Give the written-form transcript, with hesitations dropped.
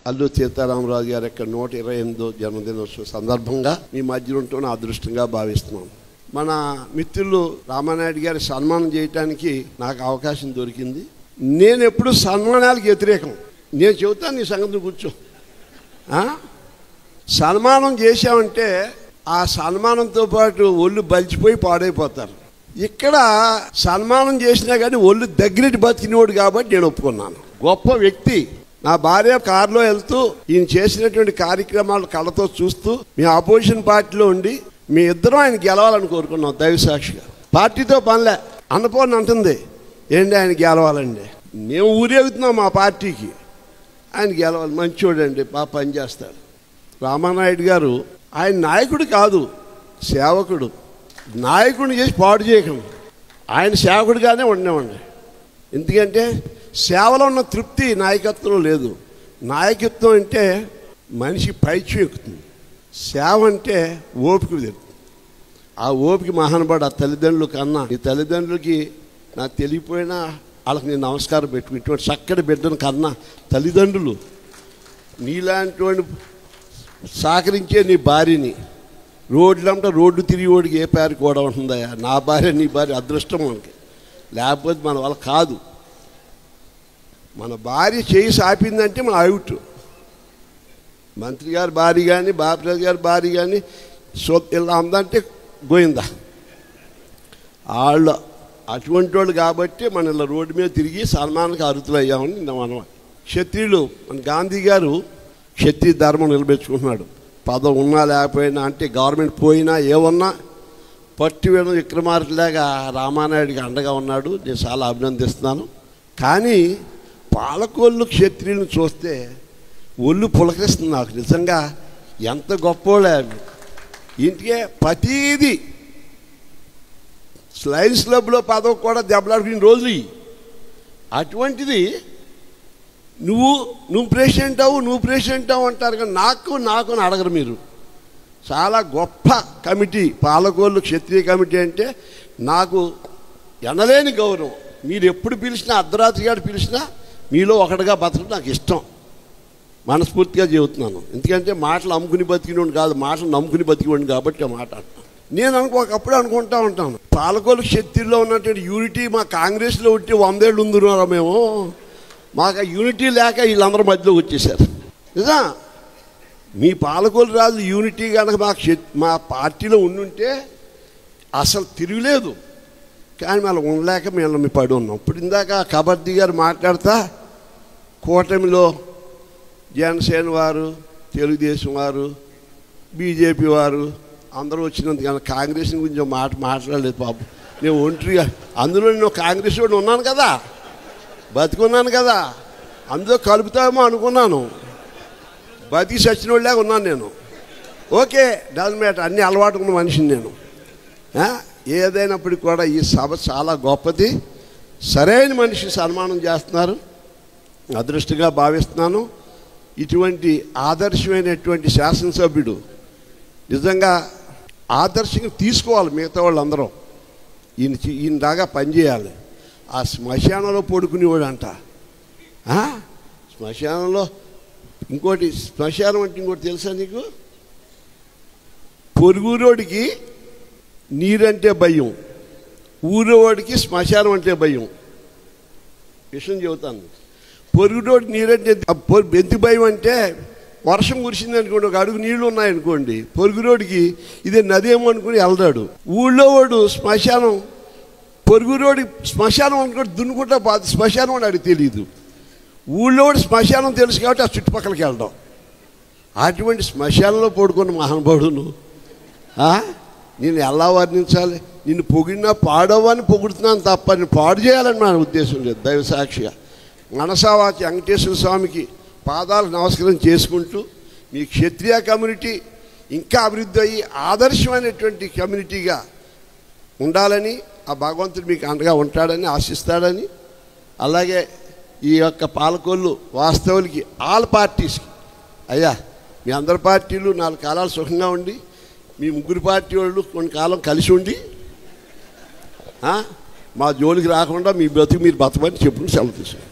అల్లు సీతారామరాజు గారి యొక్క 128వ జన్మదినోత్సవ సందర్భంగా మీ మధ్య ఉంటున్న అదృష్టంగా భావిస్తున్నాం. మన మిత్రులు రామానాయుడు గారి సన్మానం చేయడానికి నాకు అవకాశం దొరికింది. నేను ఎప్పుడు సన్మానాలకు వ్యతిరేకం. నేను చెబుతాను, నీ సంగతి కూర్చో. సన్మానం చేశామంటే ఆ సన్మానంతో పాటు ఒళ్ళు బలిచిపోయి పాడైపోతారు. ఇక్కడ సన్మానం చేసినా కానీ ఒళ్ళు దగ్గరికి బతికినోడు కాబట్టి నేను ఒప్పుకున్నాను. గొప్ప వ్యక్తి. నా భార్య కారులో వెళ్తూ ఈయన చేసినటువంటి కార్యక్రమాలు కళ్ళతో చూస్తూ మీ అపోజిషన్ పార్టీలో ఉండి మీ ఇద్దరం ఆయన గెలవాలని కోరుకున్నాం. దైవసాక్షిగా పార్టీతో పనిలే. అన్నపూర్ణ అంటుంది, ఏంటి ఆయన గెలవాలండి, మేము ఊరేగుతున్నాం మా పార్టీకి, ఆయన గెలవాలి, మంచోడండి, బాగా పనిచేస్తాడు. రామానాయుడు గారు ఆయన నాయకుడు కాదు, సేవకుడు. నాయకుడిని చేసి పాడు చేయకండి, ఆయన సేవకుడిగానే ఉండేవండి. ఎందుకంటే సేవలో ఉన్న తృప్తి నాయకత్వంలో లేదు. నాయకత్వం అంటే మనిషి పైచి ఎక్కుతుంది, సేవ అంటే ఓపిక తెలుస్తుంది. ఆ ఓపిక మహానుభావుడు. ఆ తల్లిదండ్రులు కన్నా ఈ తల్లిదండ్రులకి నాకు తెలియపోయినా వాళ్ళకి నేను నమస్కారం పెట్టుకుని ఇటువంటి చక్కటి బిడ్డను కన్నా తల్లిదండ్రులు నీలాంటి సహకరించే నీ భార్యని రోడ్లంటే రోడ్డు తిరిగి ఓడికి ఏ పేరు కూడా ఉంటుందయ్యా. నా భార్య నీ భార్య అదృష్టం మనకి, లేకపోతే మన వాళ్ళ కాదు. మన భార్య చేయి సాపిందంటే మన అవుట్. మంత్రి గారి భార్య కానీ బాపిరాజు గారి భార్య కానీ ఇలా ఉందంటే గోయిందా. వాళ్ళు అటువంటి వాళ్ళు కాబట్టి మన ఇలా రోడ్డు మీద తిరిగి సన్మానానికి అర్హులు అయ్యామని మనం. క్షత్రియులు మన గాంధీ గారు క్షత్రియ ధర్మం నిలబెట్టుకుంటున్నాడు. పదం ఉన్నా లేకపోయినా, అంటే గవర్నమెంట్ పోయినా ఏమన్నా పట్టు వేయడం విక్రమార్కులాగా రామానాయుడికి అండగా ఉన్నాడు. నేను చాలా అభినందిస్తున్నాను. కానీ పాలకొల్లు క్షత్రియులను చూస్తే ఒళ్ళు పులకరిస్తుంది నాకు. నిజంగా ఎంత గొప్పోళ్ళే. ఇంటికే ప్రతీది లయన్స్ క్లబ్లో పదవి కూడా దెబ్బలాడుకునే రోజులు. అటువంటిది నువ్వు ప్రెసిడెంట్ అవు అంటారు. కానీ నాకు అడగరు మీరు. చాలా గొప్ప కమిటీ పాలకొల్లు క్షత్రియ కమిటీ అంటే నాకు ఎనలేని గౌరవం. మీరు ఎప్పుడు పిలిచినా, అర్ధరాత్రి గారు పిలిచినా మీలో ఒకటిగా బతకడం నాకు ఇష్టం. మనస్ఫూర్తిగా చెబుతున్నాను. ఎందుకంటే మాటలు అమ్ముకుని బతికినోడు కాదు, మాటలు నమ్ముకుని బతికినోడు కాబట్టి మాట అంటున్నాను. నేను ఒకప్పుడు అనుకుంటా ఉంటాను, పాలకొల్లు క్షత్రియుల్లో ఉన్నటువంటి యూనిటీ మా కాంగ్రెస్లో ఉంటే 100 ఏళ్ళు ఉందిన్నారా మేము. మాకు ఆ యూనిటీ లేక వీళ్ళందరూ మధ్యలో వచ్చేసారు. నిజా, మీ పాలకొల్లు రాజు యూనిటీ కనుక మా పార్టీలో ఉండుంటే అసలు తిరుగులేదు. కానీ మళ్ళీ ఉండలేక మేము పడి ఉన్నాం. ఇప్పుడు ఇందాక కబర్దీ గారు మాట్లాడతా కూటమిలో జనసేన వారు, తెలుగుదేశం వారు, బీజేపీ వారు అందరూ వచ్చినందుకు. కానీ కాంగ్రెస్ గురించి మాట్లాడలేదు పాపం. నేను ఒంటరిగా, అందులో నేను కాంగ్రెస్ వాడిని ఉన్నాను కదా, బతికున్నాను కదా, అందులో కలుపుతామో అనుకున్నాను. బతికి సచిన వాళ్ళలాగా ఉన్నాను నేను. ఓకే, డజన్ మ్యాటర్, అన్ని అలవాటు ఉన్న మనిషిని నేను. ఏదైనప్పటికీ కూడా ఈ సభ చాలా గొప్పది. సరైన మనిషి సన్మానం చేస్తున్నారు, అదృష్టంగా భావిస్తున్నాను. ఇటువంటి ఆదర్శమైనటువంటి శాసనసభ్యుడు నిజంగా ఆదర్శంగా తీసుకోవాలి. మిగతా వాళ్ళందరూ ఈయన దాకా పనిచేయాలి. ఆ శ్మశానంలో పడుకునేవాడు అంట. శ్మశానంలో ఇంకోటి, శ్మశానం అంటే ఇంకోటి తెలుసా నీకు? పొరుగురోడికి నీరంటే భయం, ఊరోడికి శ్మశానం అంటే భయం. విషయం చెబుతాను. పొరుగురోడికి నీరంటే ఎందుకు భయం అంటే, వర్షం కురిసింది అనుకోండి, ఒక అడుగు నీళ్లు ఉన్నాయనుకోండి, పొరుగురోడికి ఇదే నదేమో అనుకుని వెళ్తాడు. ఊళ్ళో వాడు శ్మశానం, పొరుగురోడి శ్మశానం అనుకోండి దున్నుకుంటా బాధ. శ్మశానం అని అడిగి తెలియదు. ఊళ్ళో వాడు శ్మశానం తెలుసు కాబట్టి ఆ చుట్టుపక్కలకి వెళ్ళడం. అటువంటి శ్మశానంలో పడుకున్న మహానుభావుడును నేను ఎలా వర్ణించాలి? నిన్ను పొగిడినా పాడవని పొగుడుతున్నాను తప్ప నేను పాడు చేయాలని నా ఉద్దేశం లేదు. దైవసాక్షిగా మనసావాచి వెంకటేశ్వర స్వామికి పాదాలు నమస్కారం చేసుకుంటూ మీ క్షత్రియ కమ్యూనిటీ ఇంకా అభివృద్ధి అయ్యి ఆదర్శమైనటువంటి కమ్యూనిటీగా ఉండాలని, ఆ భగవంతుడు మీకు అండగా ఉంటాడని ఆశిస్తాడని, అలాగే ఈ యొక్క పాలకొల్లు వాస్తవులకి ఆల్ పార్టీస్కి అయ్యా, మీ అందరి పార్టీలు 4 కాలాలు సుఖంగా ఉండి, మీ 3 పార్టీ వాళ్ళు కొంతకాలం కలిసి ఉండి మా జోలికి రాకుండా మీ బ్రతుకు మీరు బతకమని చెప్పుకుని సెలవు తీసుకుంటాం.